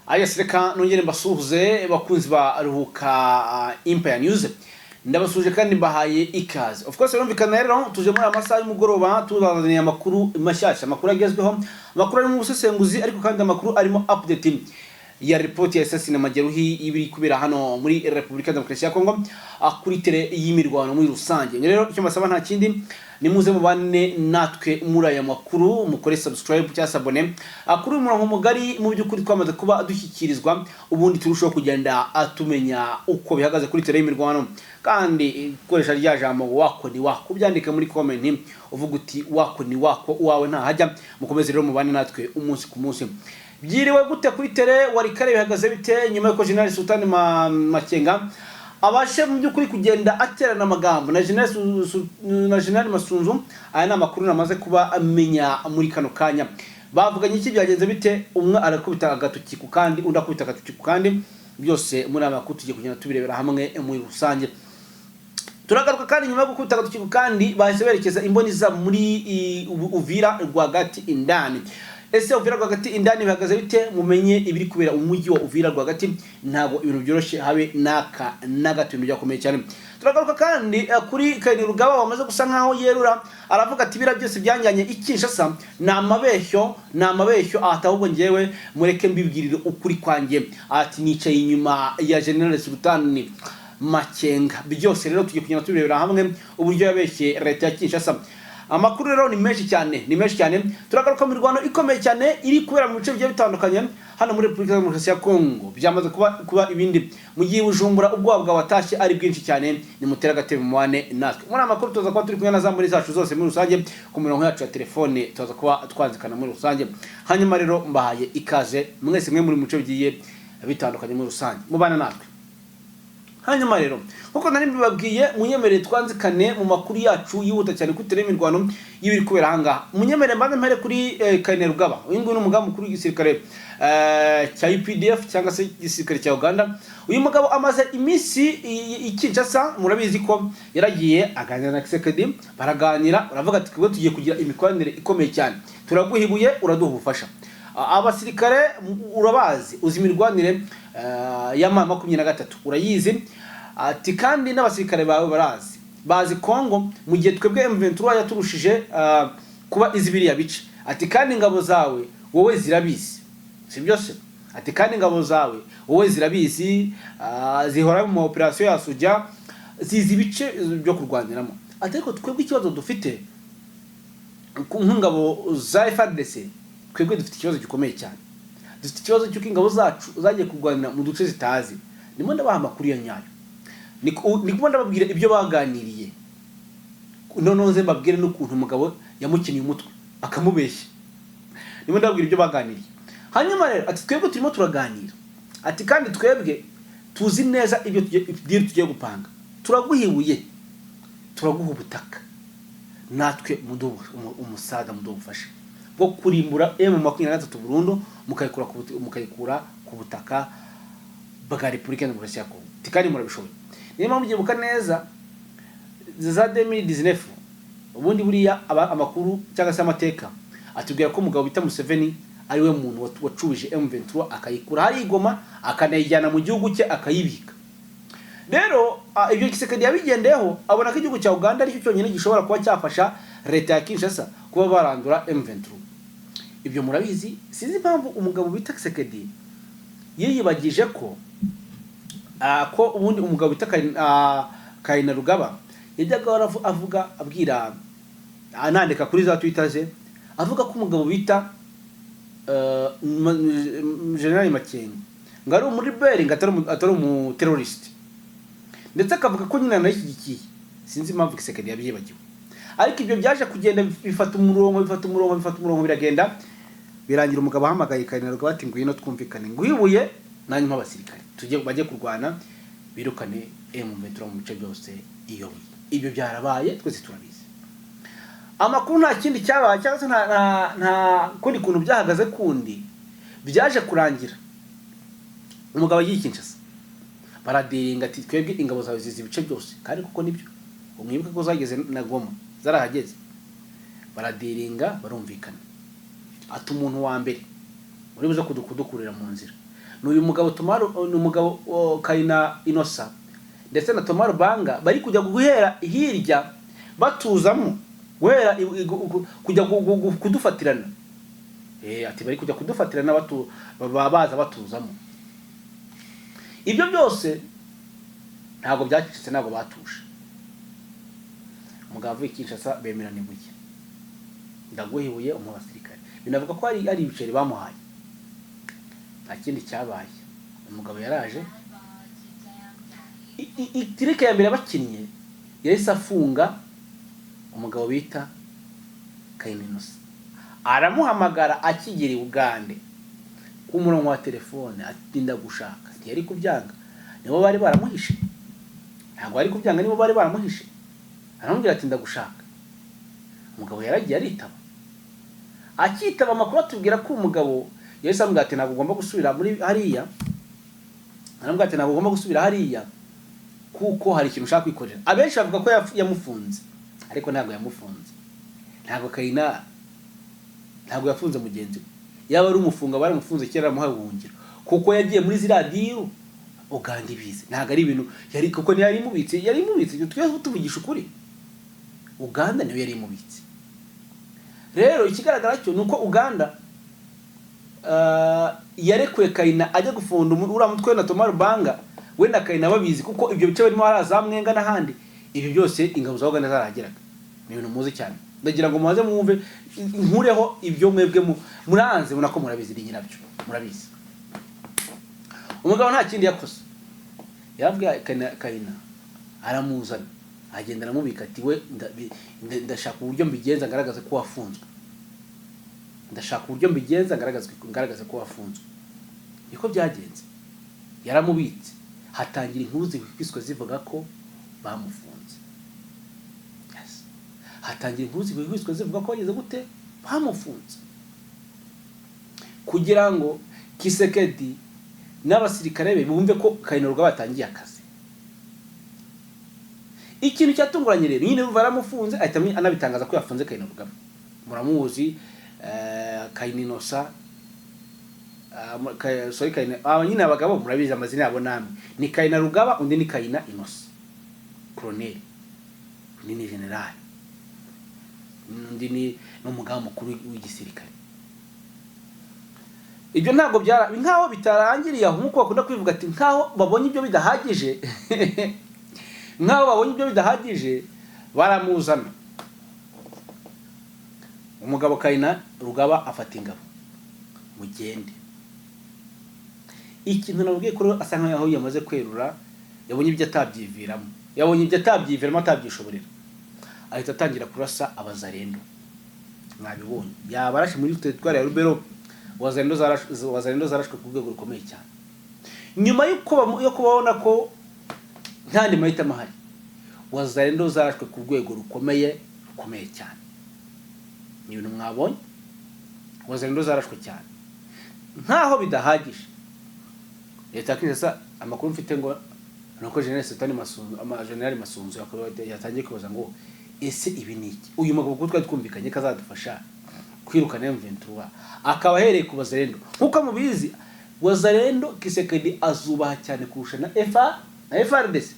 Ayasireka nongere mbasuhuze bakunzi ba Ruhuka Empire News. Ndabasuje kandi mbahaye ikaze. Of course urumvikana rero tuje muri amasaha y'umugoroba tuzazaniye amakuru mashyashya, amakuru agezweho, amakuru ari mu busesenguzi ariko kandi amakuru arimo update ya report ya SSN Mageruhi ibiri kubera hano muri Republika Demokarasi ya Kongo kuri tele y'imirwano muri rusange. Rero icyo mbasaba nta kindi ni muze mubane natwe muri aya makuru, mukore subscribe cyangwa abone kuri umurongo mugari mu by'ukuri twamaze kuba dushyikirizwa, ubundi turushaho kugenda atumenya uko bihagaze kuri tele y'imirwano. Kandi koresha rya jambo wako ni wako byandika muri comment uvuga uti wako ni wako uwawe nta hajya. Mukomeze rero mubane natwe umunsi ku munsi. Byiriwe gute kuri tele wari kare bihagaze bite nyuma yuko General Sultan Makenga abashe mu by'ukuri kugenda aterana amagambo na General Masunzu? Aya namakuru namaze kuba amenya muri kano kanya. Bavuganye iki byagenze bite? Umwe arakubita agatuki ku kandi undi akubita agatuki ku kandi, byose muri amakuru tugiye kugenda tubirebera hamwe muri rusange. Turagaruka kandi nyuma yo gukubita agatuki ku kandi bahise berekeza imboni za muri Uvira rwagati indani. Ese Uvira rwagati indani bihagaze bite? Mumenye ibiri kubera umujyi wa Uvira rwagati, ntago ibintu byoroshye habe nagatindu byakomeye cyane. Turagaruka kandi kuri Kainerugaba wamaze gusa nkaho yerura, aravuga ati bira byose byanjyanye Kinshasa na mabeshyo atahubwo ngewe mureke mbibwirire ukuri kwanjye. Ati nicaye inyuma ya General Sultan Makenga. Byose rero tugiye kugenda tubirebera hamwe uburyo yabeshye leta ya Kinshasa. Amakuru rero ni menshi cyane. Turagaruka mu mirwano ikomeye cyane iri kubera mu bice bigiye bitandukanye hano muri Republika Demokarasi ya Kongo. Byamaze kuba ibindi mu gihe Bujumbura ubwoba bw'abatashye ari bwinshi cyane. Ni mutera gatebe muwane natwe muri amakuru tuza kuba turi kumwe na zamburi zacu zose muri rusange ku mirongo yacu ya telefone, tuza kuba twanzikana muri rusange. Hanyuma rero mbahaye ikaze mwese mwe muri muce bigiye bitandukanye muri rusange, mubana natwe. Hanyuma rero nkuko nari mbibabwiye, munyemerere twanzikane mu makuru yacu yihuta cyane kuri tele y'imirwano y'ibiri kubera hanga. Munyemerere mbanze mpere kuri Kainerugaba. Uyu nguyu ni umugabo mukuru w'igisirikare cya UPDF cyangwa se igisirikare cya Uganda. Uyu mugabo amaze iminsi i Kinshasa, murabizi ko yaragiye aganira na Kisekedi, baraganira baravuga ati twebwe tugiye kugira imikoranire ikomeye cyane, turaguhibuye uraduha ubufasha. Abasirikare urabazi, uzi imirwanire ya M23 urayizi. Ati kandi n'abasirikare bawe bazi Kongo mu gihe twebwe M23 yaturushije kuba izibiri ya bice. Ati kandi ingabo zawe wowe zirabizi, si byose? Ati kandi ingabo zawe wowe zirabizi, zihora mu operation ya Suja, zizi bice byo kurwaniramo. Ati ariko twebwe ikibazo dufite nk'ingabo za FARDC, twebwe dufite ikibazo gikomeye cyane. Dufite ikibazo cy'uko ingabo zacu zagiye kurwanira mu duce zitazi. Nimo ndabaha amakuru ya nyayo, niko ndababwira ibyo baganiriye. None mbabwire n'ukuntu umugabo yamukiniye umutwe akamubeshya. Nimo ndababwira ibyo baganiriye. Hanyuma rero ati twebwe turimo turaganira. Ati kandi twebwe tuzi neza ibyo tugiye gupanga. Turaguhibuye, turaguha ubutaka, natwe umusaga mudufasha bwo kurimbura M23 burundu, mukayikura ku butaka bwa Republika Demokarasi ya Kongo. Tikani murabishoboye. Niyo mpamvu mugibuka neza za 2019 ubundi buriya amakuru cyangwa se amateka atubwira ko umugabo bita Museveni ari we muntu wacubije M23 akayikura hari Goma akanayijyana mu gihugu cye akayibika. Rero ibyo Kisekedi yabigendeyeho, abona ko igihugu cya Uganda ari cyo cyonyine gishobora kuba cyafasha leta ya Kinshasa kuba barandura M23. Ibyo murabizi. Sinzi impamvu umugabo bita Kisekedi yiyibagije ko ubundi umugabo bita Kainerugaba yajyaga avuga abwira anandika kuri za Twitter ze, avuga ko umugabo bita General Makenga ngari muri Bering atari umu terrorist, ndetse akavuga ko nyina nayishyigikiye. Sinzi impamvu Kisekedi yabyibagiwe, ariko ibyo byaje kugenda bifata umurongo biragenda birangira umugabo ahamagaye Kainerugaba ati ngwino twumvikane, ngwibuye nanyuma abasirikare tujye bajye kurwana birukane M23 mu bice byose iyo. Ibyo byarabaye twese turabizi. Amakuru nta kindi cyabaye cyangwa se nta kundi kuntu byahagaze kundi, byaje kurangira umugabo agiye Kinshasa baradiringa ati twebwe ingabo zawe zizi ibice byose. Kandi kuko nibyo, umwibuke ko zageze na Goma, zarahageze, baradiringa barumvikana. Ati umuntu wa mbere uri buze kudukurira mu nzira n'uyu mugabo n'umugabo Kayina Innocent ndetse na Thomas Rubanga bari kujya guhera hirya batuzamo guhera kujya kudufatirana ati bari kujya kudufatirana baza batuzamo. Ibyo byose ntago byacitse, ntago batusha. Umugabo avuye Kinshasa bemerana ibuye, ndaguhibuye umubasirikare, binavuga ko ari ibiceri bamuhaye, nta kindi cyabaye. Umugabo yaraje itirike ya mbere bakinnye yahise afunga umugabo bita Kayina Innocent, aramuhamagara akigera i Uganda ku murongo wa telefone ati ndagushaka. Yari kubyanga, nibo bari baramuhishe, ntabwo ari kubyanga, nibo bari baramuhishe. Aramubwira ati ndagushaka. Umugabo yaragiye aritaba, akitaba amakuru atubwira ko umugabo yahise amubwira ati ntabwo ugomba gusubira muri hariya. Aramubwira ati ntabwo ugomba gusubira hariya kuko hari ikintu ushaka kwikorera. Abenshi bavuga ko yamufunze, ariko ntabwo yamufunze. Ntabwo Kayina ntabwo yafunze mugenzi we, yaba ari umufunga baramufunze kera muhaye ubuhungiro, kuko yagiye muri ziradiyo Uganda ibize. Ntabwo ari ibintu yari, kuko ni yari mubitse twese tuvugisha ukuri, Uganda niyo yari mubitse. Rero ikigaragara cyo nuko Uganda yarekuye Kayina ajya gufunda uriya mutwe na Thomas Rubanga, wenda Kayina babizi kuko ibyo bice barimo harazamwenga n'ahandi. Ibyo byose ingabo za Uganda zarageraga, ni ibintu muzi cyane. Ndagira ngo muze mwumve nkureho ibyo mwebwe muranze munako murabizi iri nyirabyo murabizi. Umugabo nta kindi yakoze, yavuga Kayina aramuzana agenda aramubika ati we ndashaka uburyo mbigenza ngaragaza ko wafunzwe, ndashaka uburyo mbigenza ngaragaza ko wafunzwe. Niko byagenze, yaramubitse, hatangira inkuru zibiswe zivuga ko bamufunze. Yes, hatangira inkuru zibiswe zivuga ko bageze gute bamufunze, kugira ngo Kisekedi n'abasirikare be bumve ko Kayina Rugaba batangiye akazi. Ikintu cyatunguranye rero, nyine baramufunze ahita anabitangaza ko yafunze Kayina Rugaba. Muramuzi Kayina Innocent, sorry Kayina, nyine abagabo murabizi amazina yabo namwe, ni Kayina Rugaba undi ni Kayina Innocent, colonel ni general, undi ni umugaba mukuru w'igisirikare. Ibyo ntabwo nkaho bitarangiriye aho, nkuko bakunda kwivuga ati nkaho babonye ibyo bidahagije nkaho babonye ibyo bidahagije baramuzana. Umugabo Kayina Rugaba afata ingabo mugende. Ikintu nabwiye ko asa nkaho yamaze kwerura, yabonye ibyo atabyiviramo atabyishoborera, ahita atangira kurasa abazarendo. Mwabibonye yabarashe muri teritwari ya Rubero, wazarendo zarashwe ku rwego rukomeye cyane. Nyuma yo kubabona ko ntandi mahitamo ahari, wazarendo zarashwe ku rwego rukomeye cyane. Ni ibintu mwabonye, wazarendo zarashwe cyane. Nkaho bidahagije, leta Kinshasa amakuru mfite ngo nuko General Masunzu yatangiye kubaza ngo ese ibi niki, uyu mugabo twari twumvikanye kazadufasha kwirukana M23 akaba hereye ku bazarendo. Nkuko mubizi wazarendo Kisekedi azubaha cyane kurusha na FARDC,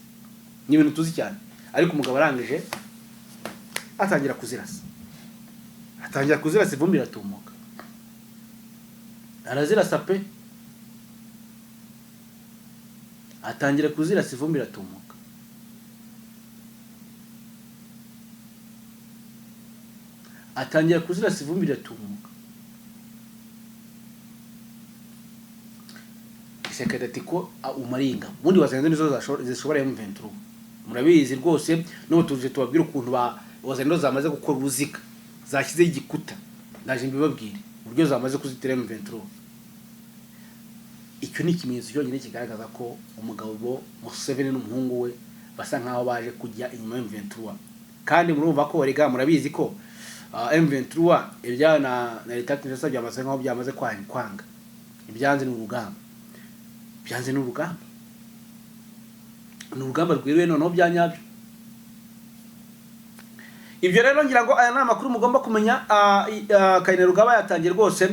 ni ibintu tuzi cyane. Ariko umugabo arangije atangira kuzirasa, ivumbi ratumuka, arazirasa pe, atangira kuzirasa ivumbi ratumuka. Atangira kuzirasa ivumbi ratumuka. Kisekedi ati ko umaringa ubundi wazarendo nizo zishobora M23. Murabizi rwose no tuje tubabwira ukuntu wazarendo zamaze gukora ubuzika, zashyize igikuta, ndaje mbibabwire uburyo zamaze kuzitira M23. Icyo ni ikimenyetso cyonyine kigaragaza ko umugabo Museveni n'umuhungu we basa nkaho baje kujya inyuma ya M23. Kandi murumva ko rega murabizi ko M23 ibyana na leta Kinshasa byamaze nkaho byamaze kwanga, ibyanze n'urugamba, byanze n'urugamba, n'urugamba rwiriwe noneho byanyabyo. Ibyo rero ngira ngo aya ni amakuru mugomba kumenya. Kayina Rugaba yatangiye rwose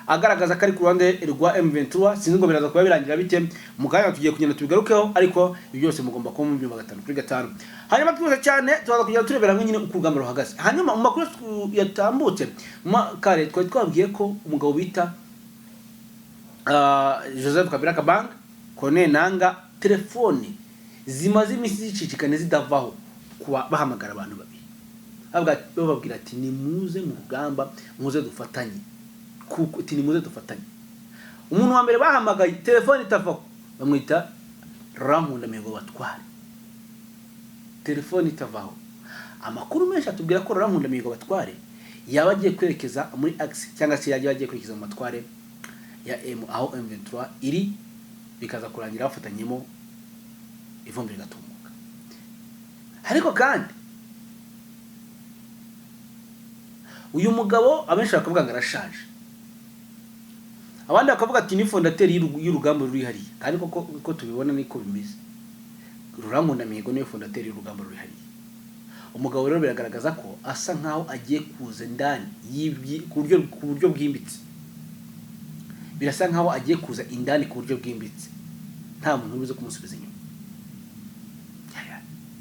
agaragaza ko ari ku ruhande rwa M23. Sinzi ngo biraza kuba birangira bite, muganya tugiye kugenda tubigarukeho, ariko ibyo byose mugomba kuba mu byumba 5/5. Hanyuma twiza cyane tuzaza kugenda turebera nyine uko urugamba ruhagaze. Hanyuma mu makuru yatambutse kare twari twabwiye ko umugabo bita Joseph Kabila Kabange Kone Nanga telefone zimaze imisi zicicikane zidavaho kuba bahamagara abantu babiri, bababwira ati nimuze mu rugamba muze dufatanye, kuko ati nimuze dufatanye. Umuntu wa mbere bahamagaye telefone itavaho bamwita Rankunda Mihigo Batware, telefone itavaho. Amakuru menshi atubwira ko Rankunda Mihigo Batware yaba agiye kwerekeza muri axe cyangwa se yagiye kwerekeza mu matware ya aho M23 iri, bikaza kurangira bafatanyemo ivumbi rigatumuka. Ariko kandi uyu mugabo abenshi bakavuga ngo arashaje, abandi bakavuga ati ni fondateur y'urugamba ruri hariya, kandi koko tubibona niko bimeze. Rankunda Mihigo niwe fondateur y'urugamba ruri hariya. Umugabo rero biragaragaza ko asa nkaho agiye kuza ndani ku buryo bwimbitse, birasa nkaho agiye kuza indani ku buryo bwimbitse, nta muntu ubize kumusubiza inyuma.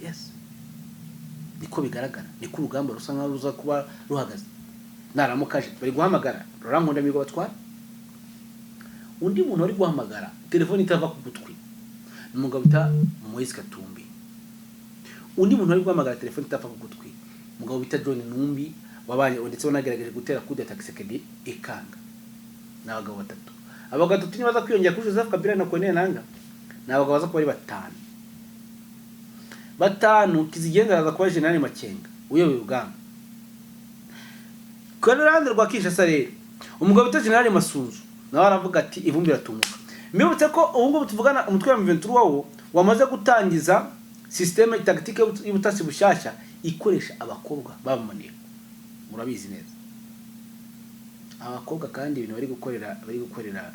Yes, niko bigaragara, niko urugamba rusa nkaho ruza kuba ruhagaze. Naramukaje bari guhamagara Rankunda Mihigo Batware, undi muntu ari guhamagara telefone itava ku gutwi n'umugabo bita Moise Katumbi. Undi muntu ari guhamagara telefone itava ku gutwi umugabo bita John Numbi, wabanye ndetse wanagerageje gutera kude Takisekedi ikanga. N'abagabo batatu, abagabo batatu nibaza kwiyongera kuri Joseph Kabila na Kone Nanga, n'abagabo baza kuba ari batanu kizigenderaza kwa General Makenga uyoboye urugamba. Kandi rwa Kinshasa rero umugabo bita General Masunzu nawe aravuga ati ivumbi ratumuka. Mbibutse ko ubungubu tuvugana umutwe wa M23 wawo wamaze gutangiza systeme tactique y'ubutasi bushasha ikoresha abakobwa babamanira. Murabizi neza abakobwa kandi ibintu bari gukorera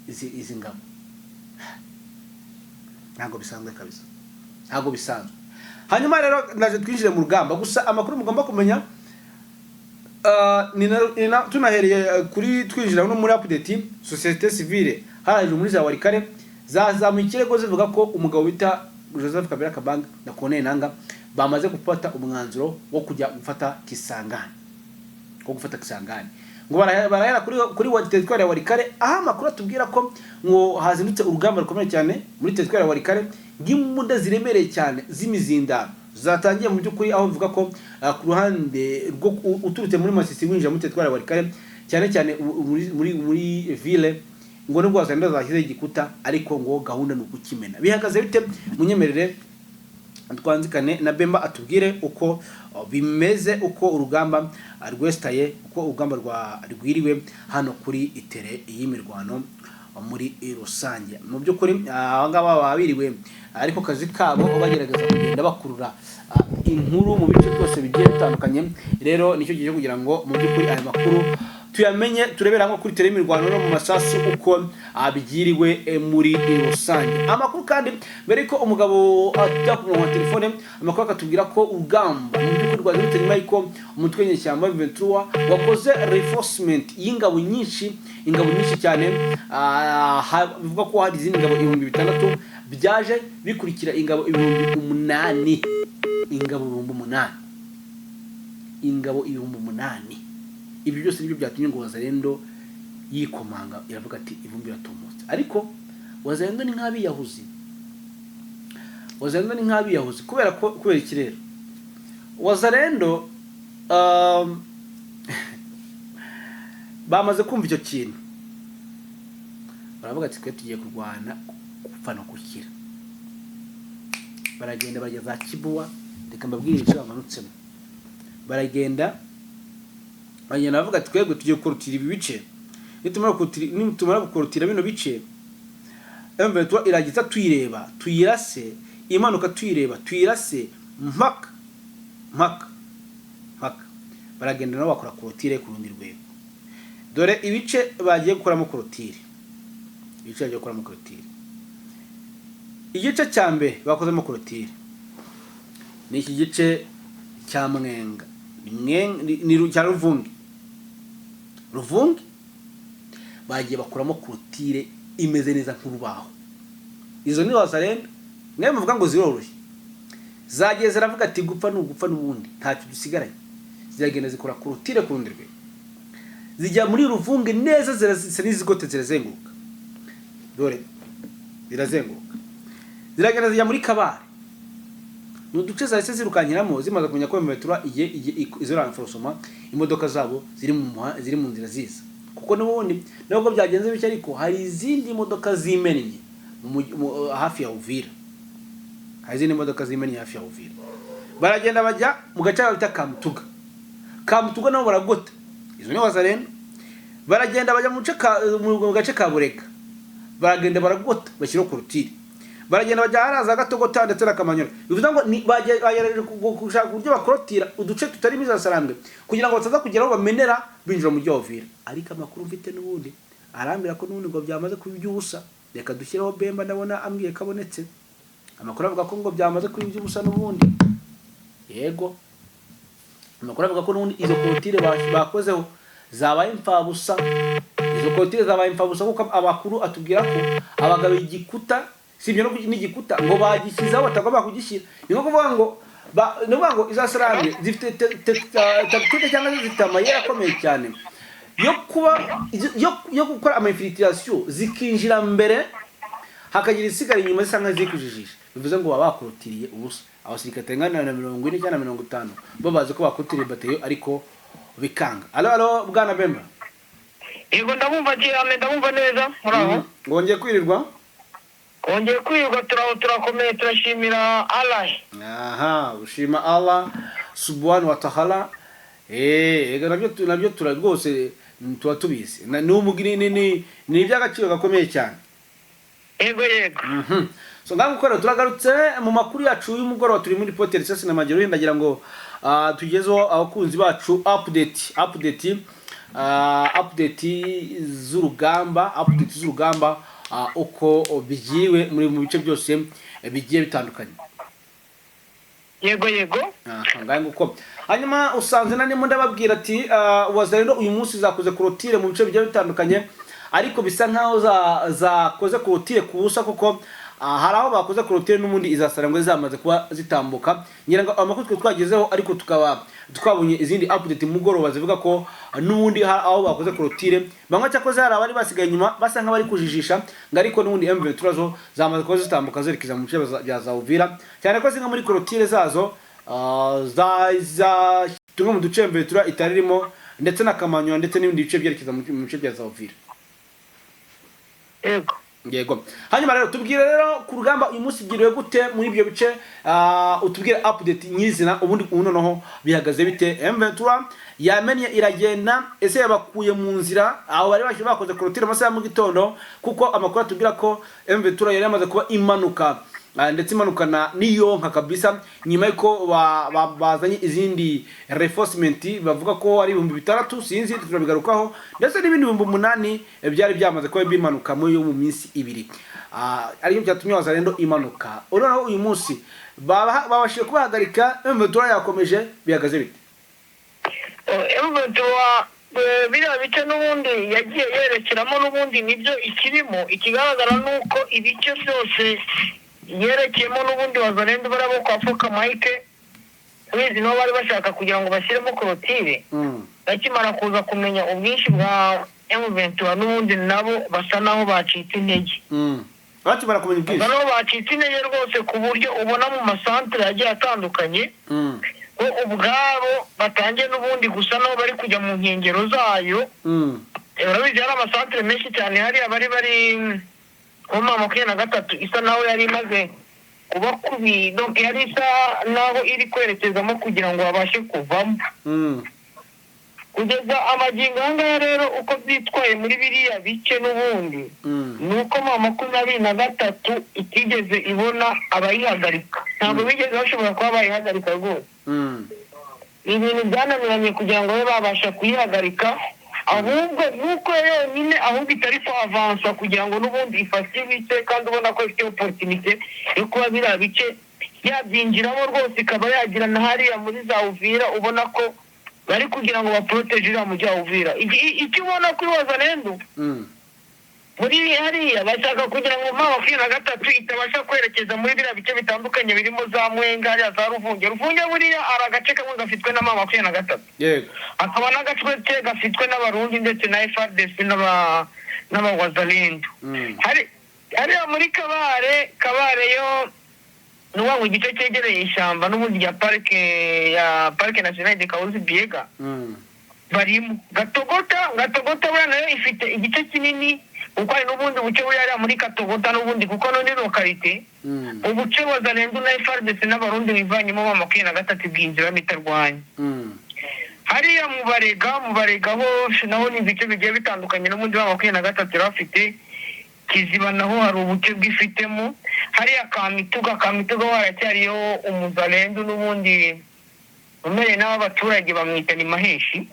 izi ngabo ntago bisanzwe kabisa, ntago bisanzwe. Hanyuma rero naje twinjire mu rugamba, gusa amakuru mugomba kumenya tunahereye kuri twinjira no muri update societe civile haraje muri za Warikare zazamuye ikirego zivuga ko umugabo bita Joseph Kabila Kabange na Kone Nanga bamaze gufata umwanzuro wo kujya gufata Kisangani, ngo barahera kuri territoire ya Warikare. Aha makuru atubwira ko ngo hazindutse urugamba rukomeye cyane muri territoire ya Warikare, ng'imbunda ziremereye cyane z'imizinda zatangiye mu byukuri, aho bivuga ko ku ruhande rwo uturutse muri Masisi winjira muri territoire ya Warikare cyane muri ville, ngo nubwo wazenda zashyize igikuta, ariko ngo gahunda no kukimena. Bihagaze bite? Munyemerere twanzikane na Bemba atubwire uko bimeze, uko urugamba rwestaye, uko urugamba rwiriwe hano kuri itere y'imirwano muri rusange. Mu byukuri abangaba babiriwe, ariko kazi kabo bagerageza kugenda bakurura inkuru mu bice byose bigiye bitandukanye. Rero nicyo gihe kugira ngo mu byukuri aya makuru tuyamenye, turebera nko kuri itere y'imirwano no mu masasu uko abigiriwe muri rusange. Amakuru kandi mbere ko umugabo ajya ku murongo wa telefone, amakuru akatubwira ko urugamba mu byukuri rwazindutse nyuma y'iko umutwe w'inyeshyamba M23 wakoze reinforcement y'ingabo nyinshi cyane. Bivuga ko hari izindi ngabo 6,000 byaje bikurikira ingabo 8,000, ingabo 8,000. Ibyo byose nibyo byatumye ngo Wazalendo yikomanga, iravuga ati ivumbi ratumutse. Ariko Wazalendo ni nk'abiyahuzi, kubera ikirero Wazalendo bamaze kumva icyo kintu, baravuga ati twe tugiye kurwana gupfa no gukira. Baragenda bajya za Kibuwa, reka mbabwire icyo bamanutsemo. Baragenda bavuga ati twebwe tugiye gukorutira ibi bice, nitumara gukorutira bino bice M23 iragita tuyireba, tuyirase imanuka, tuyirase mpaka. Baragenda nabo bakora korotire ku rundi rwego. Dore ibice bagiye gukoramo korotire, igice cya mbere bakozemo korotire ni iki gice cya Mwenga, ni cya Ruvungi bagiye bakuramo korotire imeze neza nk'urubaho. Izo ni Wazalendo mwe muvuga ngo ziroroshye, zagiye ziravuga ati gupfa n'ugupfa n'ubundi ntacyo dusigaranye. Ziragenda zikora korotire ku rundi rwe, zijya muri Ruvunge neza, zirasa n'izigote zirazenguruka, dore zirazenguruka, ziragenda zijya muri Kabare. N'uduce zahise zirukankiramo zimaze kumenya ko metro izo ranforosoma imodoka zabo ziri mu nzira ziza, kuko n'ubundi nubwo byagenze bityo ariko hari izindi modoka zimennye hafi ya Uvira, hari izindi modoka zimennye hafi ya Uvira. Baragenda bajya mu gace bita Kamutuga nabo baragota. Izo ni Wazalendo. Baragenda bajya mu gace ka Burega, baragenda baragota bashyira korotire. Baragenda bajya haraza Gatogota ndetse na Kamanyora. Bivuze ngo bagereje gushaka uburyo bakorotira uduce tutari miza sarambwe kugira ngo bataza kugeraho bamenera binjira mu Uvira. Ariko amakuru mfite n'ubundi arambira ko n'ubundi ngo byamaze kubyubusa, reka dushyiraho Bemba ndabona ambwiye kabonetse. Amakuru avuga ko ngo byamaze kubyubusa n'ubundi. Yego, amakuru avuga ko n'ubundi izo korotire bakozeho zabaye imfabusa. Izo korotire zabaye imfabusa kuko abakuru atubwira ko abagabo igikuta sibyo no n'igikuta ngo bagishyizaho batagomba kugishyira. Ni nko kuvuga ngo izasarambwe zifite tactique cyangwa zifite amayera akomeye cyane yo gukora ama-infiltration zikinjira mbere hakagira isigara inyuma zisa nka zikujijisha. Bivuze ngo baba bakorotiriye ubusa. Abasirikare ngana na 40 cyangwa 50 bo bazi ko bakorotiriye bateyo ariko bikanga. Alo bwana Bemba. Yego ndabumva cyane, ndabumva neza. Muraho. Ngongeye kwirirwa. Ongeye kwirirwa, turakomeye, turashimira Allah. Aha, ushima Allah subhanahu wa ta'ala. Nabyo turagose tuba tubizi. Ni iby'agaciro gakomeye cyane. Yego. So ngakora turagarutse mu makuru yacu y'umugoroba, turi muri Potel Sasa na Majoro. Ndagira ngo tugezeho abakunzi bacu update z'urugamba uko bigiwe mu bice byose bigiye bitandukanye. Yego. Ngaye nguko hanyuma usanze nanimo ndababwira ati Wazalendo uyu munsi zakoze korotire mu bice bigiye bitandukanye, ariko bisa nkaho zakoze korotire kubusa kuko hari aho bakoze korotire n'umundi izasarangwe zamaze kuba zitambuka. Nyirango amakuru twagezeho ariko tukaba twabonye izindi update mugoroba zivuga ko n'ubundi aho bakoze korotire bamwe cyakoze hari abari basigaye inyuma basa nka bari kujijisha, ariko n'ubundi M23 zo zamaze kuba zitambuka zerekeza mu bice bya Uvira, cyane ko zinga muri korotire zazo tumwe mu duce M23 itaririmo ndetse na Kamanyo ndetse n'ibindi bice byerekeza mu bice bya Uvira. Yego. Hanyuma rero tubwire rero ku rugamba uyu munsi giriwe gute muri ibyo bice, utubwire update nyizina ubundi noneho bihagaze bite. M23 yamenye iragenda, ese yabakuye mu nzira aho bari bakoze korotire amasaha mu gitondo, kuko amakuru atubwira ko M23 yari yamaze kuba imanuka ndetse imanukana niyo nka kabisa nyuma yuko bazanye izindi reinforcement bavuga ko ari 6,000 sinzi turabigarukaho, ndetse n'ibindi 8,000 byari byamaze kuba bimanuka mu minsi 2. Ariyo byatumye Wazalendo imanuka. Urona uyu munsi babashije kubahagarika, M23 yakomeje bihagaze bite? M23 biriya bice n'ubundi yagiye yerekeramo n'ubundi nibyo ikirimo. Ikigaragara nuko ibice byose yerekeyemo n'ubundi Wazalendo barabo kwa Foka Mike wizi no bari bashaka kugira ngo bashyiremo korotire. Bakimara kuza kumenya ubwinshi bwa M23 n'ubundi nabo basa naho bacitse intege. Bakimara kumenya ubwinshi nabo bacitse intege rwose ku buryo ubona mu masantere yagiye atandukanye ko ubwabo batangiye n'ubundi gusa naho bari kujya mu nkengero zayo. Urabizi hari amasantere menshi cyane hari abari Koma 23 isa naho yari imaze kuba kubi, donc yari isa naho iri kwerekezamo kugira ngo babashe kuvamo. Kugeza amagingo anga rero uko byitwaye muri biriya bice n'ubundi nuko 23 itigeze ibona abayihagarika. Ntabwo bigeze bashobora kuba bayihagarika rwose. Ibintu byananiranye kugira ngo babasha kuyihagarika, ahubwo nuko yonyine ahubwo itari ko avansa kugira ngo n'ubundi ifashe ibice, kandi ubona ko ifite opportunity yo kuba biriya bice yabyinjiramo rwose ikaba yagira na hariya muri za Uvira. Ubona ko bari kugira ngo baprotege iriya mu Uvira. Icyo ubona kuri Wazalendo muri hariya bashaka kugira ngo M23 itabasha kwerekeza muri biriya bice bitandukanye birimo za Mwenga hariya za Ruvunge buriya ari agace kamwe gafitwe na M23 yego akaba n'agace gafitwe n'abarundi ndetse na FARDC n'abawazalendo hariya muri Kabare yo nuwa mu gice cyegereye ishyamba n'ubundi ya parike nationale de Kahuzi Biega barimo Gatogota buriya nayo ifite igice kinini kuko hari n'ubundi buce buri hariya muri Gatogota n'ubundi kuko no ni lokalite ubuce wazalendo na FARDC n'abarundi bivanyemo M23 bwinjira mitarwanya hariya mu barega ho naho ni ibice bigiye bitandukanye n'ubundi M23 bafite Kiziba naho hari ubuce bwifitemo hariya Kamituga haracyariyo umuzalendo n'ubundi umere n'abaturage bamwita ni Maheshi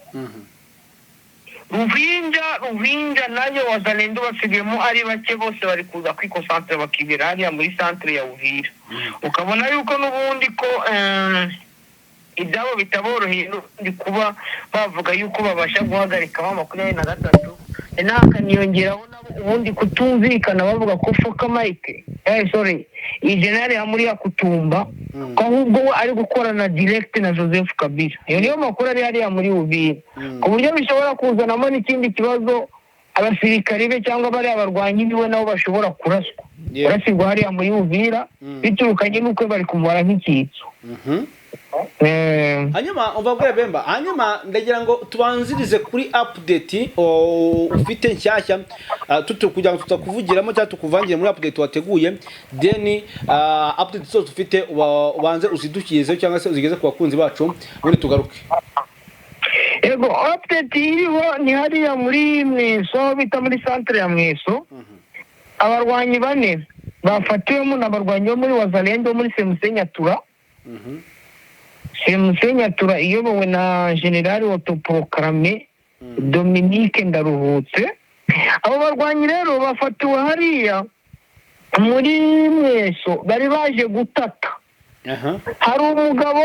Ruvinja nayo wazalendo basigiyemo ari bake bose bari kuza kwikosantre bakibera hariya muri centre ya Uvira ukabona yuko n'ubundi ko ibyabo bitaboroheye n'ubundi kuba bavuga yuko babasha guhagarika M23 n'akaniyongeraho nabo ubundi kutumvikana bavuga ko Foka Mike iyi generale ya muri Yakutumba ko ahubwo we ari gukorana direct na Joseph Kabila iyo niyo makuru ari hariya muri Uvira ku buryo bishobora kuzanamo n'ikindi kibazo abasirikari be cyangwa bari abarwanyi biwe nabo bashobora kurasirwa hariya muri Uvira biturukanye n'uko bari kumubara nk'icyitso hanyuma ubabwira Bemba hanyuma ndagira ngo tubanzirize kuri update ufite nshyashya kugira ngo tutakuvugiramo cyangwa tukuvangire muri update wateguye then update zose ufite ubanze uzidukize cyangwa se uzigeze ku bakunzi bacu ubundi tugaruke ego update iriho ni hariya muri Mweso bita muri centre ya Mweso abarwanyi bane bafatiwemo n'abarwanyi bo muri wazalendo muri Semusenyatura Semusenyatura iyobowe na General Autoproclamé Dominique Ndaruhutse abo barwanyi rero bafatiwe hariya muri Mweso bari baje gutata hari umugabo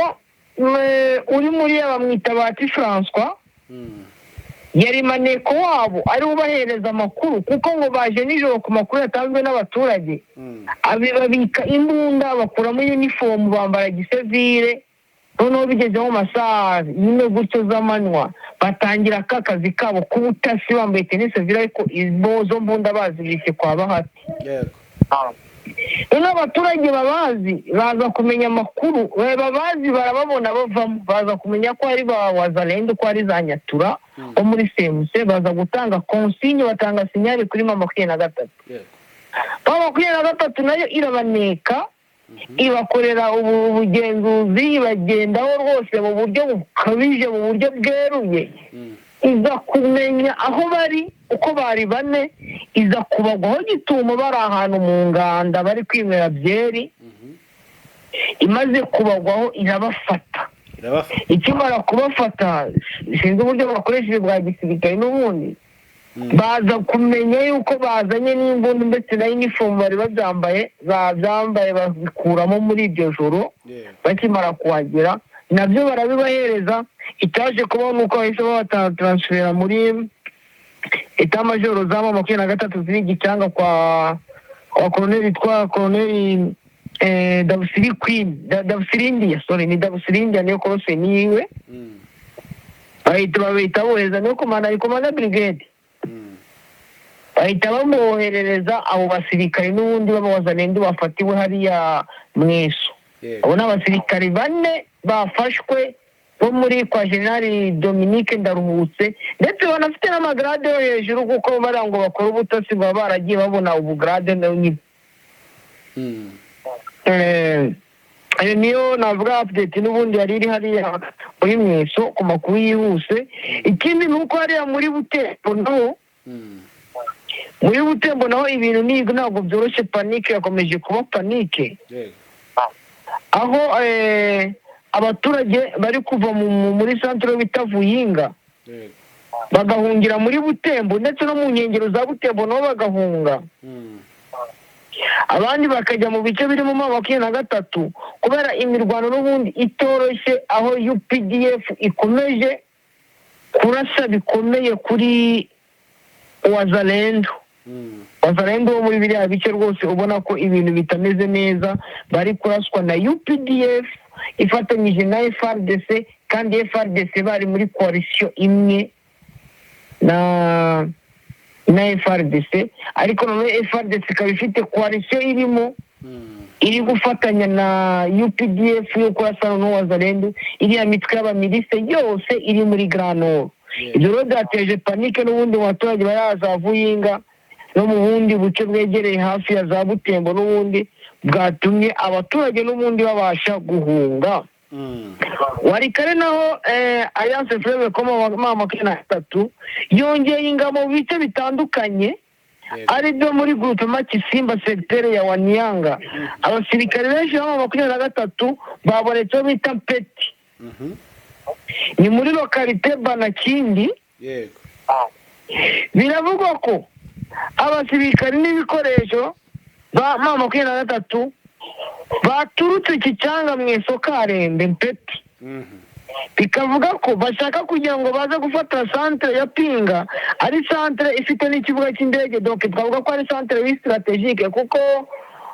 uri muri bamwita Bati François yari maneko wabo ari ubahereza amakuru kuko ngo baje nijoro ku makuru yatanzwe n'abaturage abibabika imbunda bakuramo uniform bambara gisivile noneho bigeze mu masaha nyine gutyo z'amanywa batangira akazi kabo k'ubutasi bambaye tennis vile ariko izo mbunda bazibitse kwa Bahati noneho abaturage babazi baza kumenya amakuru babazi barababona bavamo baza kumenya ko ari ba wazalendo ko ari za Nyatura bo muri Semuse baza gutanga consigne batanga signal kuri M23 M23 nayo irabaneka ibakorera ubugenzuzi bagendaho rwose mu buryo bukabije mu buryo bweruye iza kumenya aho bari uko bari bane iza kubagwaho gitumo bari ahantu mu nganda bari kwinywera byeri imaze kubagwaho irabafata ikimara kubafata sinzi uburyo bakoresheje bwa gisirikare n'ubundi baza kumenya yuko bazanye n'imbunda ndetse na uniform bari babyambaye babikuramo muri iryo joro bakimara kuhagera nabyo barabibahereza itaje kubona uko bahise babatransfera muri eta majoro za M23 ziri Gicanga kwa Colonel Davusiri Queen Davusirindia ni Davusirindia niyo kose niwe bahita bohereza niyo komanda brigade bahita bamuherereza abo basirikare n'ubundi b'abazalendo bafatiwe hariya Mweso abo n'abasirikare bane bafashwe bo muri kwa General Dominique Ndaruhutse ndetse banafite n'amagrade yo hejuru kuko barango bakora ubutasi baba baragiye babona ubugrade nyine ayo niyo navuga update n'ubundi yari iri hariya muri Mweso ku makuru yihuse ikindi nuko hariya muri Butembo naho ibintu ntabwo byoroshye panike yakomeje kuba panike aho abaturage bari kuva muri centre bita Vuyinga bagahungira muri Butembo ndetse no mu nkengero za Butembo nabo bagahunga abandi bakajya mu bice birimo M23 kubera imirwano n'ubundi itoroshye aho UPDF ikomeje kurasa bikomeye kuri wazalendo Wazalendo bo muri biriya bice rwose ubona ko ibintu bitameze neza, bari kuraswa na UPDF ifatanyije na FARDC, kandi FARDC bari muri coalition imwe na FARDC, ariko none FARDC ikaba ifite coalition irimo iri gufatanya na UPDF yo kurasana n'Uwazalendo, iriya mitwe y'abamilisite yose iri muri Grand Nord. Ibyo rero byateje panike n'ubundi mu baturage baraza Vuyinga no mu bundi buce bwegereye hafi ya za Butembo, n'ubundi bwatumye abaturage n'ubundi babasha guhunga. Warikare naho Alliance Fleuve Congo M23 yongeye ingabo mu bice bitandukanye, ari byo muri groupement Kisimba secteur ya Wanyanga. Abasirikare benshi M23 babonetse bita Peti, ni muri lokalite Banakindi. Yego. Biravugwa ko abasirikare n'ibikoresho ba M23 baturutse Kicanga mu isoko Arembe Peti. Bikavuga ko bashaka kugira ngo baze gufata centre ya Pinga, ari centre ifite n'ikibuga cy'indege, donc twavuga ko ari centre strategique, kuko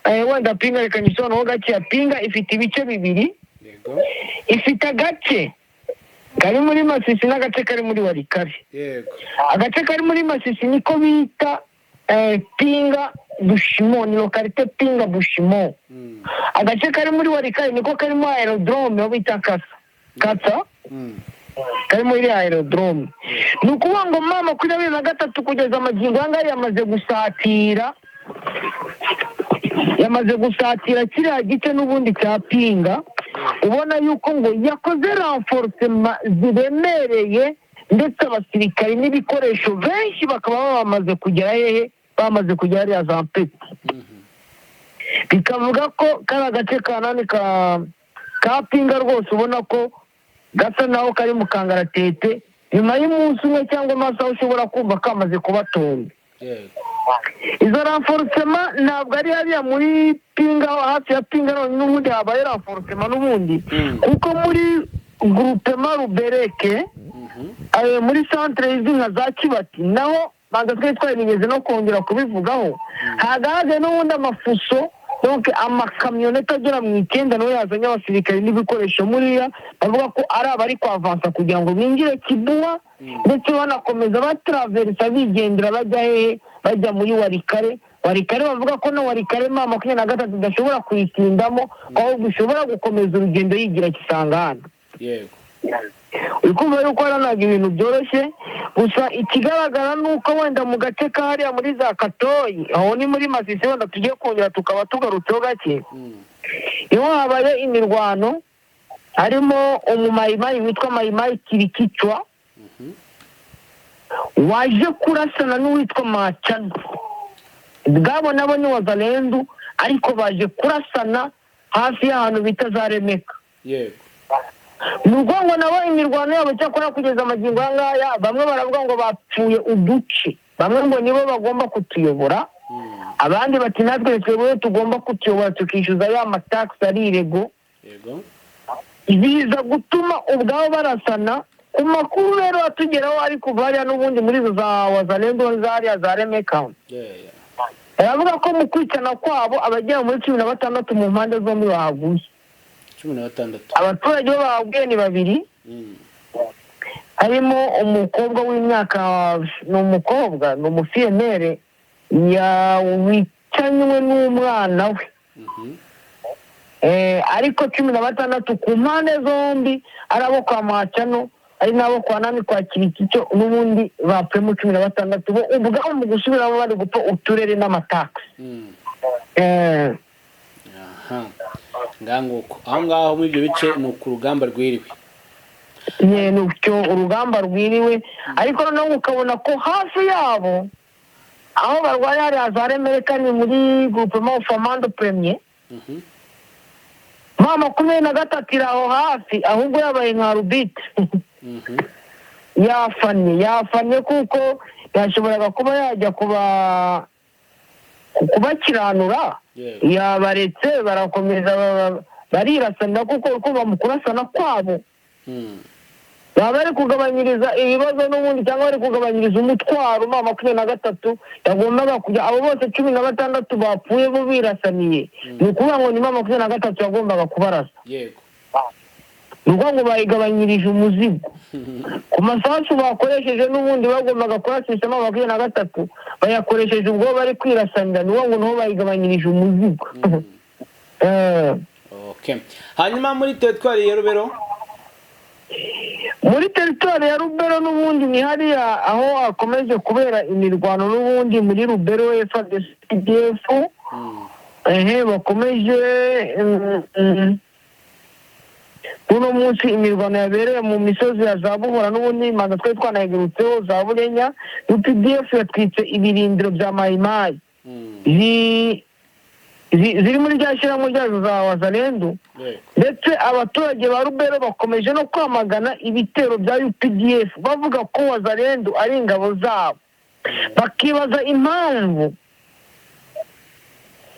wenda Pinga reka nyisono gace ya Pinga ifite ibice bibiri. Yego. Ifite agace kari muri Masisi n'agace kari muri Warikare. Yego. Agace kari muri Masisi niko bita Pinga Bushimo, ni lokalite Pinga Bushimo. Agace kari muri Warikare niko karimo aerodrome yo bita Kasa. Kari muri aerodrome. Nukuvuga ngo M23 kugeza amagingo anga yamaze gusatira kiriya gice n'ubundi cya Pinga, ubona yuko ngo yakoze renforcement ziremereye, ndetse abasirikari n'ibikoresho benshi bakaba bamaze kugera hehe, bamaze kugera ya za Peti. Bikavuga ko kari agace kanani ka Pinga rwose ubona ko gasa naho kari mu kangaratete, nyuma y'umunsi umwe cyangwa amasaha ushobora kumva kamaze kubatonda. Izo renforcement ntabwo ari hariya muri Pinga, hafi ya Pinga n'ubundi habaye renforcement n'ubundi, kuko muri groupement Rubereke muri centre izwi nka za Kibati naho baza twitwarigeze no kongera kubivugaho, hagaze n'ubundi amafuso, donc amakamyoneta agera mu 9 no yazanye abasirikare n'ibikoresho muriya, bavuga ko ari abari kwavansa kugira ngo binjire Kibuwa, ndetse banakomeza batraversa bigendera bajya hehe, bajya muri Warikare. Warikare bavuga ko no Warikare M23 idashobora kuyitindamo, ahubwo ishobora gukomeza urugendo yigira Kisangani. Yego. Ukumva yuko aranaga ibintu byoroshye, gusa ikigaragara nuko wenda mu gace kariya muri za Katoyi, aho ni muri Masisi, wenda tugiye kongera tukaba tugarutseho gake. Iyo habaye imirwano harimo umumayimayi witwa Mayimayi Kirikicwa, waje kurasana n'uwitwa Machano. Bwabo nabo ni Wazalendo, ariko baje kurasana hafi y'ahantu bita za Remeka. Yego. Nubwo ngo nabo imirwano yabo cyakora kugeza amagingo ngaya, bamwe baravuga ngo bapfuye uduce, bamwe ngo nibo bagomba kutuyobora, abandi bati natwe twebwe tugomba kutuyobora tukishyuza ya matax ari irego. Yego. Biza gutuma ubwabo barasana. Ku makuru rero atugeraho ari kuva hariya n'ubundi muri zo za Wazalendo zariya za Remeka, baravuga ko mu kwicana kwabo abagera muri 16 mu mpande zombi bahaguye. 16. Abaturage bo bahabwiye ni babiri, harimo umukobwa w'imyaka, ni umufiyemere wicanywe n'umwana we. Ariko 16 ku mpande zombi, ari abo kwa Machano ari nabo kwa nami kwa Kirikicyo, n'ubundi bapfemo 16 bo ubwabo mu gusubiramo bari gupfa uturere n'amatax. Nganguko aho ngaho muri ibyo bice ni ku rugamba rwiriwe. Ni ucyo urugamba rwiriwe, ariko noneho ukabona ko hafi yabo aho barwanya hariya za Remeka ni muri groupement Famando Premier. M23 aho hafi ahubwo yabaye nka Rubite. Yafanye kuko yashoboraga kuba yajya kubakiranura, yabaretse barakomeza barirasana, kuko uko bamukurasana kwabo baba bari kugabanyiriza ibibazo n'ubundi cyangwa bari kugabanyiriza umutwaro ma 23 yagombaga kujya abo bose 16 bapfuye bo birasaniye ni ukuvuga ngo ni ma 23 yagombaga kubarasa yego nuko ngo bayigabanyirije umuzigo ku masasu bakoresheje n'ubundi bagombaga kurasisha ma 23 bayakoresheje ubwo bari kwirasanira nuko ngo no bayigabanyirije umuzigo. Okay, hanyuma muri teritwari ya Rubero ya Rubero n'ubundi ni hariya aho akomeje kubera imirwano n'ubundi muri Rubero FDF bakomeje uno munsi imirwano yabereye mu misozi ya za Buhora n'ubundi manza twe twanahegurutseho za Burenya. UPDF yatwitse ibirindiro bya Mayimayi ziri muri rya shyirahamwe ryazo za Wazalendo, ndetse abaturage ba Rubero bakomeje no kwamagana ibitero bya UPDF bavuga ko Wazalendo ari ingabo zabo, bakibaza impamvu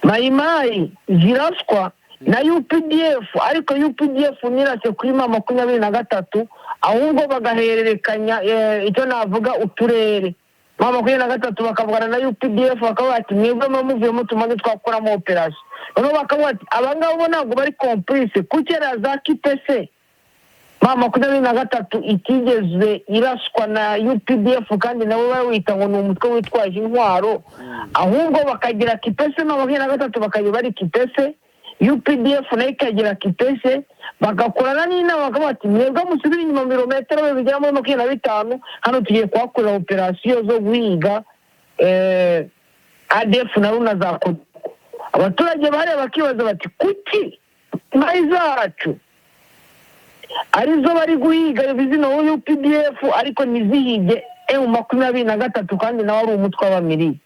Mayimayi ziraswa na UPDF ariko UPDF nirase kuri ma 23 ahubwo bagahererekanya icyo navuga uturere ma 23 bakavugana na UPDF bakabati mwebwe muvuyemo tumaze twakora mu operation no bakabati abangabo ntabwo bari complice kukera za KPC ma 23 itigeze iraswa na UPDF kandi nabo bawita ngo ni umutwe witwaje intwaro ahubwo bakagira KPC ma 23 bakaje bari KPC UPDF nayo ikagira KPC bagakorana n'inama bakabati mwebwe musubira inyuma mirometero bigera muri 25 hano tugiye kwakora operation zo guhiga ADF na runa za abaturage bare bakibaza bati kuki mai zacu arizo bari guhiga bizino UPDF ariko nizihige M23 kandi nawe ari umutwe w'abamiri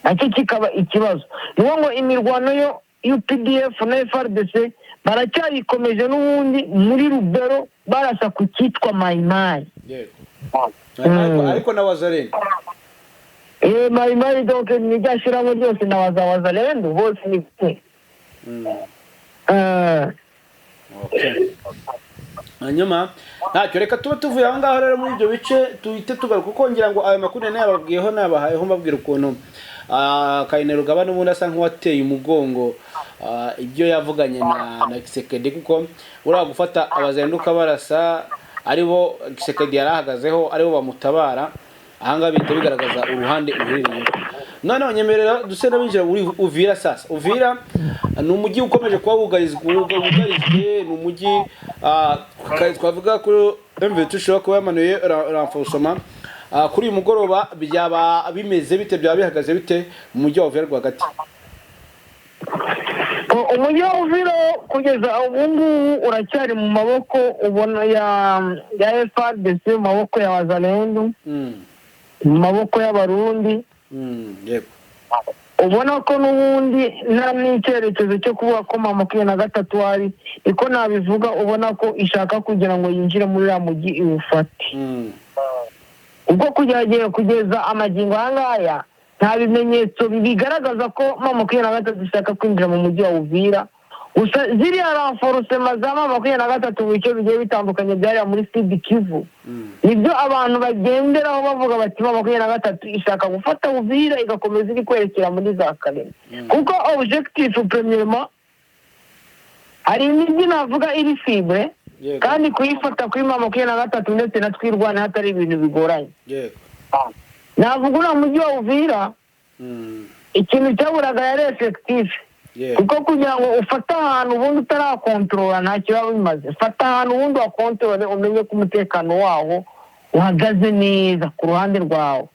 ati kikaba ikibazo niwo ngo imirwano yo UPDF na FRDC baracyayikomeje n'ubundi muri Rubero barasa ku cyitwa Mayimayi. Yego ariko na Wazalendo Mayimayi donc ni gashyiramo byose na Wazalendo bose ni okay. Hanyuma ntacyo reka tuba tuvuye aho ngaho rero muri ibyo bice tuhite tugaruka kuko ngira ngo ayo makuru nababwiyeho nabahayeho mbabwira ukuntu Kayinero Rugaba n'ubundi asa nk'uwateye umugongo ibyo yavuganye na Kisekedi kuko ura gufata abazenduka barasa aribo Kisekedi yarahagazeho aribo bamutabara ahanga bite bigaragaza uruhande uherereye. None onyemerera dusena binjira muri Uvira sasa. Uvira ni umujyi ukomeje kuba wugarizwe ni umujyi twavuga ko MV2 ushobora kuba yamanuye renforcement kuri uyu mugoroba byaba bimeze bite byaba bihagaze bite mu mujyi wa Uvira rwagati. Umujyi wa Uvira kugeza ubu uracyari mu maboko ubona ya FARDC mu maboko ya Wazalendo mu maboko y'abarundi yego ubona ko n'ubundi nta n'icyerekezo cyo kuvuga ko ma 23 ari iko nabivuga ubona ko ishaka kugira ngo yinjire muri ya mujyi iwufate ubwo kugeza amagingo angaya nta bimenyetso bigaragaza ko ma 23 ishaka kwinjira mu mujyi wa Uvira. Gusa ziriya renforcement za ma 23 bice bigiye bitandukanye byari muri Sud Kivu nibyo abantu bagenderaho bavuga bati ma 23 ishaka gufata Uvira igakomeza iri kwerekera muri za Kalemi kuko objectif premièrement ari imijyi navuga iri fibre kandi kuyifata kuri ma 23 ndetse na twirwana hatari ibintu bigoranye navuga ura mujyi wa Uvira ikintu cyaburaga yari effectif kuko kugira ngo ufata ahantu ubundi utarakontorora nta kiba bimaze. Fata ahantu ubundi wakontorore umenye ko umutekano waho uhagaze neza ku ruhande rwawe.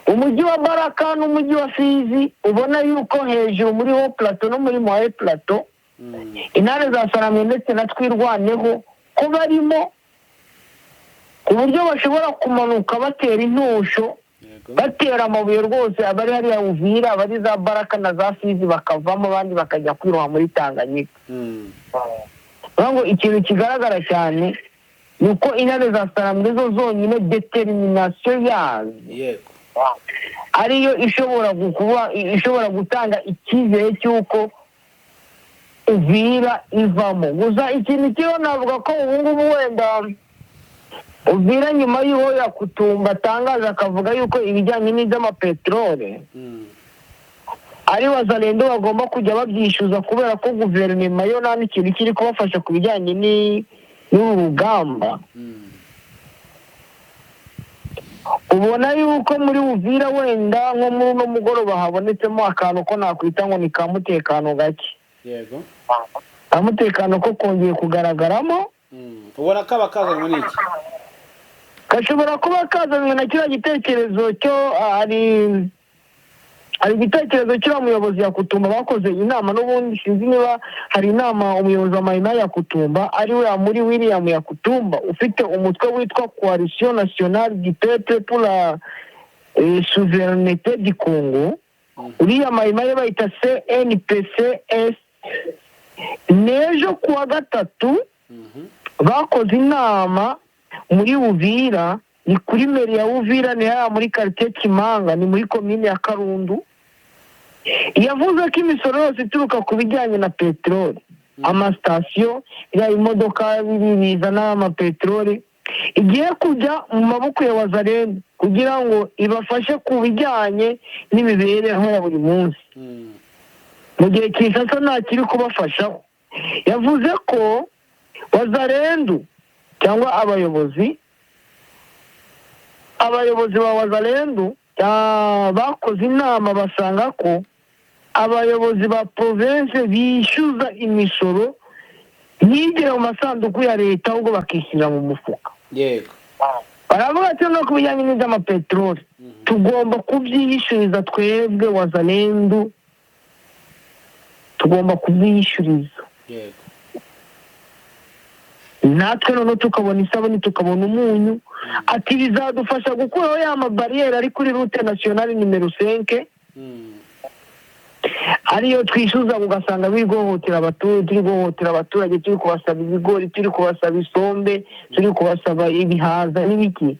Umujyi wa Baraka n'umujyi wa Fizi ubona yuko hejuru muri ho plateau no muri moye plateau intare za Saramwe ndetse na twirwaneho ko barimo ku buryo bashobora kumanuka batera intusho batera amabuye rwose abari hari ya Uvira abari za Baraka na za Fizi bakavamo abandi bakajya kwiroha muri Tanganyika. Ngo ikintu kigaragara cyane nuko intare za Saramwe zo zonyine determination yazo ariyo ishobora gutanga icyizere cy'uko Uvira ivamo. Gusa ikintu cyo navuga ko ubu ngubu wenda Uvira nyuma y'uwo Yakutumba atangaza akavuga yuko ibijyanye n'iby'amapeteroli ari Wazalendo bagomba kujya babyishyuza kubera ko guverinoma yo nta n'ikintu kiri kubafasha ku bijyanye n'urugamba. Ubona yuko muri Uvira wenda nko muri uno mugoroba habonetsemo akantu ko nakwita ngo ni kamutekano gake. Yego. Kamutekano ko kongeye kugaragaramo. Ubona ko abakazanywe n'iki? Gashobora kuba kazanywe na kiriya gitekerezo cyo ari igitekerezo cy'uwo muyobozi Yakutumba bakoze inama n'ubundi sinzi niba hari inama umuyobozi wa Maina Yakutumba ari we muri William Yakutumba ufite umutwe witwa Coalition Nationale du Peuple pour la Souveraineté du Congo. Uriya Maina bayita CNPCS. Nejo kuwa gatatu bakoze inama muri Uvira, ni kuri meri ya Uvira, ni haya muri quartier Kimanga, ni muri komine ya Karundu. Yavuze ko imisoro yose ituruka ku bijyanye na peteroli, amasitasiyo ya imodoka bizana amapeteroli igiye kujya mu maboko ya Wazalendo kugira ngo ibafashe ku bijyanye n'imibereho ya buri munsi. Mu gihe Kinshasa nta kiri kubafashaho. Yavuze ko Wazalendo cyangwa abayobozi ba Wazalendo bakoze inama basanga ko abayobozi ba province bishyuza imisoro ntigere mu masanduku ya leta ahubwo bakishyira mu mufuka. Yego. Baravuga ati no kubijyanye n'iby'amapeteroli tugomba kubyiyishyuriza twebwe Wazalendo, tugomba kubyiyishyuriza. Yego. Natwe none tukabona isabune tukabona umunyu. Ati bizadufasha gukuraho ya mabariyeri ari kuri route nationale numero 5 ariyo twishyuza ugasanga bigohotera abaturage, turi kubasaba ibigori, turi kubasaba isombe, turi kubasaba ibihaza n'ibiki.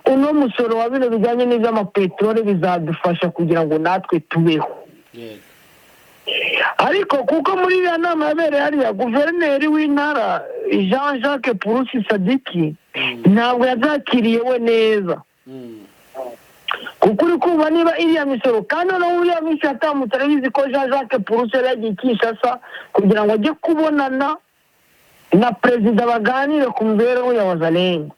Uno musoro wa bino bijyanye n'iby'amapeteroli bizadufasha kugira ngo natwe tubeho. Ariko kuko muri ya nama yabereye hariya guverineri w'intara Jean-Jacques Purusi Sadiki ntabwo yazakiriye we neza. Kuko uri kumva niba iriya misoro kandi no uriya minsi yatamutse arabizi ko Jean-Jacques Purusi yagiye Kinshasa kugira ngo ajye kubonana na perezida baganire ku mibereho ya Wazalendo.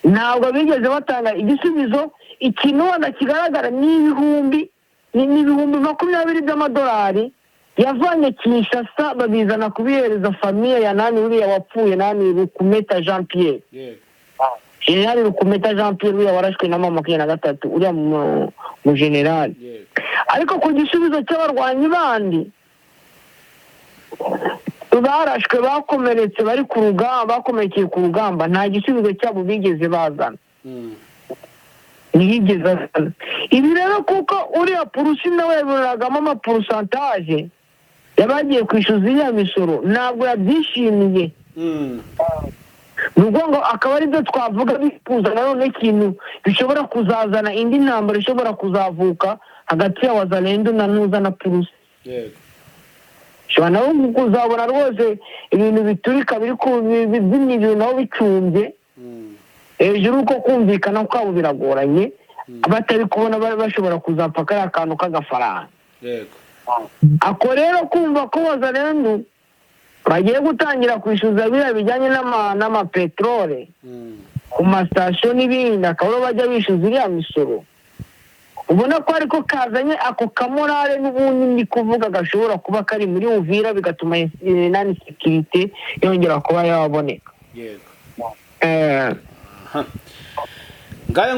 Ntabwo bigeze batanga igisubizo. Ikintu wenda kigaragara n'ibihumbi 20 by'amadolari yavanye Kinshasa babizana kubihereza famiye ya nani uriya wapfuye nani Rukumeta Jean Pierre. General Rukumeta Jean Pierre uriya warashwe na mama 23 uriya mu general. Ariko ku gisubizo cy'abarwanyi bandi barashwe bakomeretse bari ku rugamba, bakomerekeye ku rugamba, nta gisubizo cyabo bigeze bazana. Nigeze ibi rero kuko uriya Purusi nawe yaburagamo amaporusantaje yabagiye kwishyuza iriya misoro ntabwo yabyishimiye. Nuko ngo akaba ari byo twavuga bifuza nanone ikintu bishobora kuzazana indi ntambara ishobora kuzavuka hagati ya Wazalendo na Nuza na Purusi. Shobora nawe kuzabona rwose ibintu biturika biri ku by'imibiri naho bicumbye hejuru uko kumvikana kwabo biragoranye. Abatari kubona bashobora kuzapfa kari akantu k'agafaranga. Ako rero kumva ko Wazalendo bagiye gutangira kwishyuza biriya bijyanye n'amapeteroli ku masitasiyo n'ibindi, akaba bajya bishyuza iriya misoro, ubona ko ariko kazanye ako kamorale n'ubundi ndi kuvuga gashobora kuba kari muri Uvira bigatuma nani sekirite yongera kuba yaboneka. Ngayo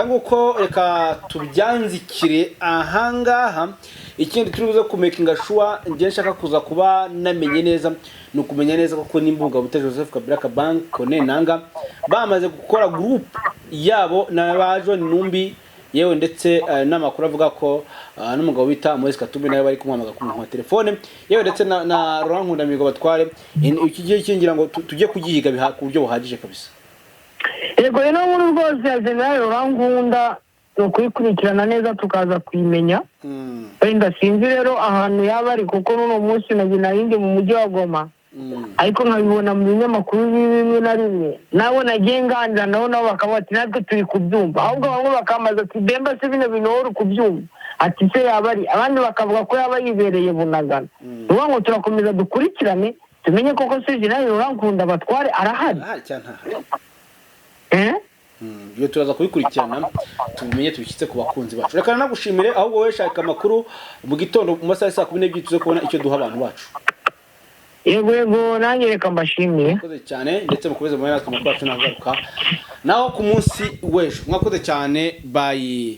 nguko reka tubyanzikire ahangaha. Ikindi turi buze kumekinga sure ngiye nshaka kuza kuba namenye neza no kumenya neza ko n'imbuga bute Joseph Kabila Bank Kone Nanga bamaze gukora group yabo n'abajo Numbi yewe ndetse n'amakuru avuga ko n'umugabo bita Moise Katumbi nawe bari kumwamaga ku telefone yewe ndetse na Laurent Nkundamigo batware iki gihe kingira ngo tujye kugihiga ku buryo buhagije kabisa. Yego rero muri rwose ya General Laurent Nkunda ni ukuyikurikirana neza tukaza kuyimenya wenda sinzi rero ahantu yaba ari kuko n'uno munsi narindi mu mujyi wa Goma ariko nkabibona mu binyamakuru bimwe na rimwe nawe nagiye nganira nabo bakavuga ati natwe turi kubyumva ahubwo bamwe bakamaza ati Bemba se bino bintu wari kubyumva ati se yaba ari abandi bakavuga ko yaba yibereye Bunagana uvuga ngo turakomeza dukurikirane tumenye koko se General Rurankunda batware arahari iyo turaza kubikurikirana tubimenye tubishyitse ku bakunzi bacu reka nagushimire ahubwo wowe shaka amakuru mu gitondo mu masaha saa 12 tuze kubona icyo duha abantu bacu yego nanjye reka mbashimiye mwakoze cyane ndetse mukomeze mu natwe amakuru yacu nagaruka naho ku munsi w'ejo mwakoze cyane bye